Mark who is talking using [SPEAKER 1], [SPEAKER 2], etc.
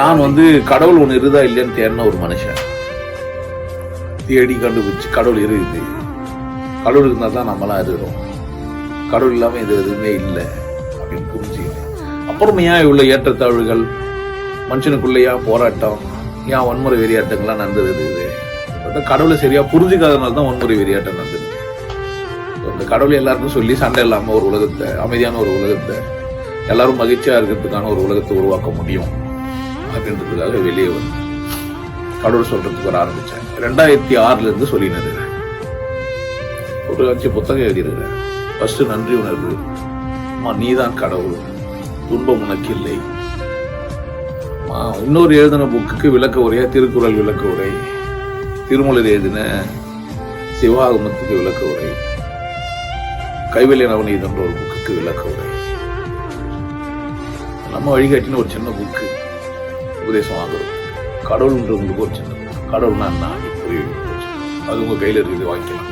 [SPEAKER 1] நான் கடவுள் ஒண்ணு இருக்குதா இல்லையான்னு தேடின ஒரு மனுஷன். தேடி கண்டுபிடிச்சு கடவுள் இருக்குது. கடவுள் இருந்தா தான் நம்மளாம் இருக்கிறோம். கடவுள் இல்லாம இது எதுவுமே இல்லை அப்படின்னு புரிஞ்சுக்கிட்டேன். அப்புறம் ஏன் இவ்வளவு ஏற்றத்தாழ்வுகள், மனுஷனுக்குள்ளேயா போராட்டம், ஏன் வன்முறை வெறியாட்டங்கள்லாம் நடந்தது? கடவுளை சரியா புரிஞ்சுக்காதனால தான் வன்முறை வெறியாட்டம் நடந்தது. இந்த கடவுளை எல்லாருக்கும் சொல்லி சண்டை இல்லாம ஒரு உலகத்தை, அமைதியான ஒரு உலகத்தை, எல்லாரும் மகிழ்ச்சியா இருக்கிறதுக்கான ஒரு உலகத்தை உருவாக்க முடியும் அப்படின்றதுக்காக வெளியே வந்து கடவுள் சொல்றதுக்கு வர ஆரம்பிச்சேன். 2006 இருந்து சொல்லினது. ஒரு 5 புத்தகம் எழுதியிருக்கிறேன். ஃபர்ஸ்ட் நன்றி உணர்வு, நீதான் கடவுள், துன்பம் உனக்கு இல்லை. இன்னொரு எழுதின புக்குக்கு விளக்க உரையா திருக்குறள் விளக்க உரை, திருமூலர் எழுதின சிவாகமத்துக்கு விளக்க உரை, கைவல்ய நவநீதம் என்ற ஒரு புக்குக்கு விளக்க உரை, நம்ம வழிகாட்டின ஒரு சின்ன புக்கு உபதேசம் வாங்குறோம். கடவுள்ன்றவங்களுக்கு ஒரு சின்ன புக்கு, கடவுள்னா என்ன புரியும், அது உங்க கையில இருக்குது, வாங்கிக்கலாம்.